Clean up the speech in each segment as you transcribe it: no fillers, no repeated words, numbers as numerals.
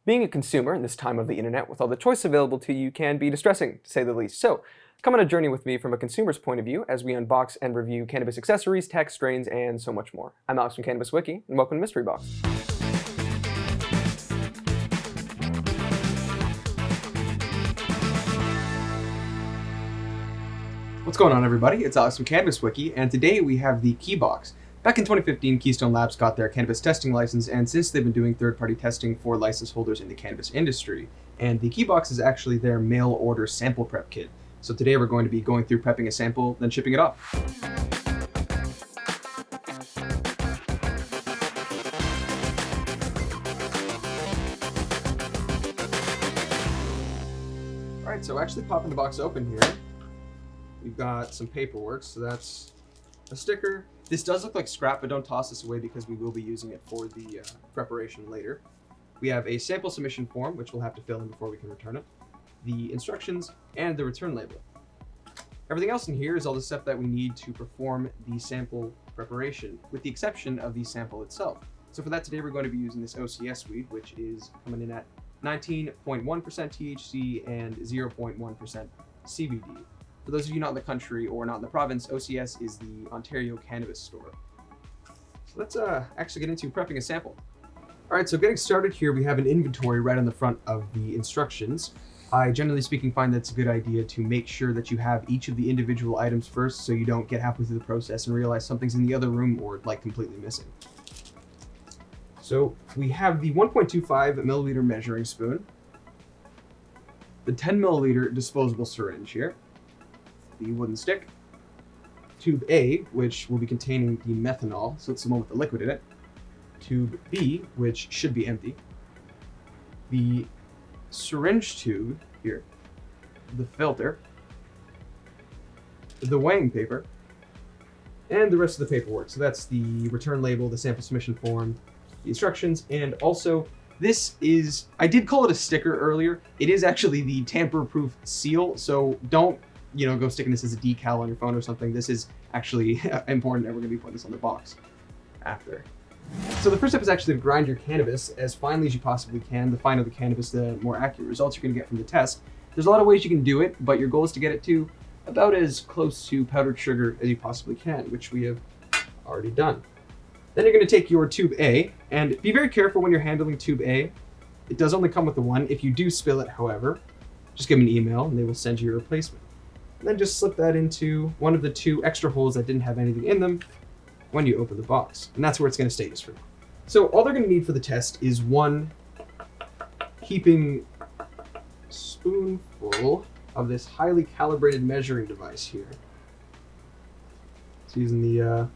Being a consumer in this time of the internet with all the choice available to you can be distressing, to say the least. So, come on a journey with me from a consumer's point of view as we unbox and review cannabis accessories, tech, strains, and so much more. I'm Alex from Cannabis Wiki, and welcome to Mystery Box. What's going on, everybody? It's Alex from Cannabis Wiki, and today we have the Keybox. Back in 2015, Keystone Labs got their cannabis testing license, and since they've been doing third-party testing for license holders in the cannabis industry. And the Keybox is actually their mail-order sample prep kit. So today we're going to be going through prepping a sample, then shipping it off. Alright, so actually popping the box open here, we've got some paperwork, so that's a sticker. This does look like scrap, but don't toss this away because we will be using it for the preparation later. We have a sample submission form, which we'll have to fill in before we can return it, the instructions, and the return label. Everything else in here is all the stuff that we need to perform the sample preparation, with the exception of the sample itself. So for that today, we're going to be using this OCS weed, which is coming in at 19.1% THC and 0.1% CBD. For those of you not in the country or not in the province, OCS is the Ontario Cannabis Store. So let's actually get into prepping a sample. All right, so getting started here, we have an inventory right on the front of the instructions. I generally speaking find that it's a good idea to make sure that you have each of the individual items first so you don't get halfway through the process and realize something's in the other room or like completely missing. So we have the 1.25 milliliter measuring spoon, the 10 milliliter disposable syringe here, the wooden stick, tube A, which will be containing the methanol, so it's the one with the liquid in it, tube B, which should be empty, the syringe tube here, the filter, the weighing paper, and the rest of the paperwork. So that's the return label, the sample submission form, the instructions, and also this is, I did call it a sticker earlier, it is actually the tamper-proof seal, so don't go sticking this as a decal on your phone or something. This is actually important, and we're gonna be putting this on the box after. So the first step is actually to grind your cannabis as finely as you possibly can. The finer the cannabis, the more accurate results you're gonna get from the test. There's a lot of ways you can do it, but your goal is to get it to about as close to powdered sugar as you possibly can, which we have already done. Then you're gonna take your tube A, and be very careful when you're handling tube A. It does only come with the one. If you do spill it, however, just give me an email and they will send you a replacement. And then just slip that into one of the two extra holes that didn't have anything in them when you open the box. And that's where it's going to stay just for now. So all they're going to need for the test is one heaping spoonful of this highly calibrated measuring device here. It's using the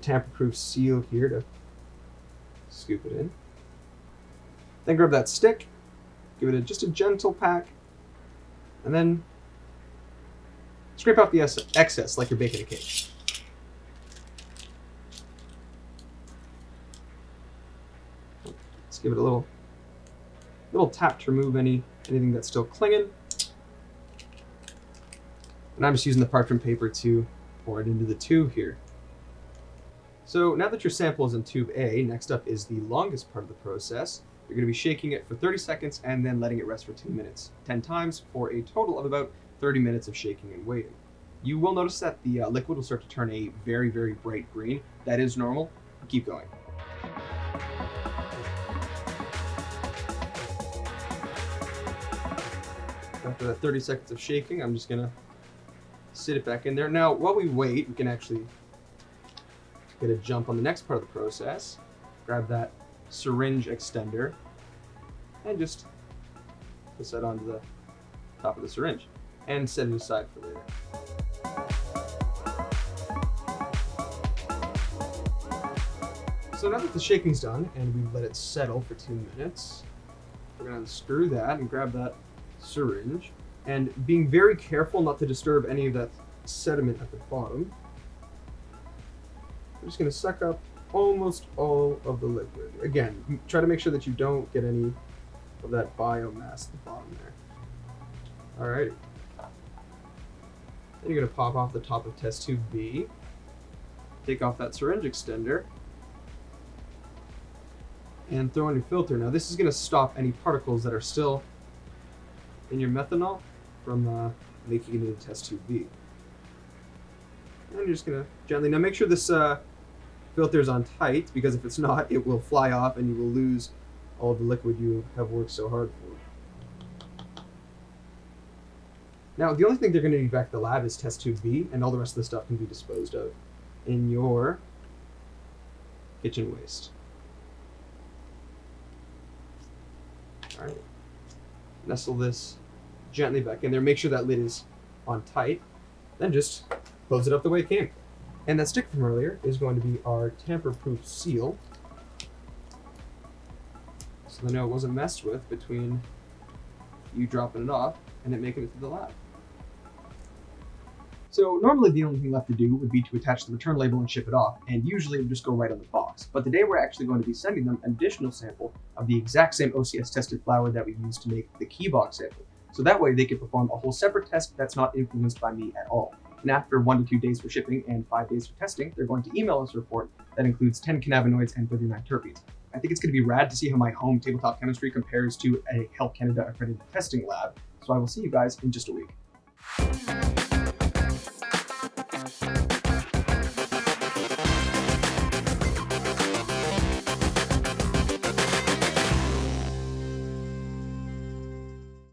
tamper-proof seal here to scoop it in. Then grab that stick, give it just a gentle pack, and then scrape off the excess like you're baking a cake. Let's give it a little tap to remove anything that's still clinging. And I'm just using the parchment paper to pour it into the tube here. So now that your sample is in tube A, next up is the longest part of the process. You're going to be shaking it for 30 seconds and then letting it rest for 2 minutes, 10 times for a total of about 30 minutes of shaking and waiting. You will notice that the liquid will start to turn a very, very bright green. That is normal. Keep going. After that 30 seconds of shaking, I'm just gonna sit it back in there. Now, while we wait, we can actually get a jump on the next part of the process. Grab that syringe extender and just put that onto the top of the syringe and set it aside for later. So now that the shaking's done and we've let it settle for 2 minutes, we're gonna unscrew that and grab that syringe, and being very careful not to disturb any of that sediment at the bottom, we're just gonna suck up almost all of the liquid. Again, try to make sure that you don't get any of that biomass at the bottom there. Alrighty. Then you're gonna pop off the top of test tube B, take off that syringe extender, and throw in your filter. Now this is going to stop any particles that are still in your methanol from making it into test tube B. And you're just going to gently, now make sure this filter is on tight, because if it's not, it will fly off and you will lose all the liquid you have worked so hard for. Now the only thing they're going to need back at the lab is test tube B, and all the rest of the stuff can be disposed of in your kitchen waste. Alright, nestle this gently back in there, make sure that lid is on tight, then just close it up the way it came. And that stick from earlier is going to be our tamper-proof seal, so they know it wasn't messed with between you dropping it off and it making it to the lab. So normally the only thing left to do would be to attach the return label and ship it off, and usually it would just go right on the box. But today we're actually going to be sending them an additional sample of the exact same OCS tested flower that we used to make the Keybox sample. So that way they can perform a whole separate test that's not influenced by me at all. And after 1 to 2 days for shipping and 5 days for testing, they're going to email us a report that includes 10 cannabinoids and 39 terpenes. I think it's going to be rad to see how my home tabletop chemistry compares to a Health Canada accredited testing lab. So I will see you guys in just a week.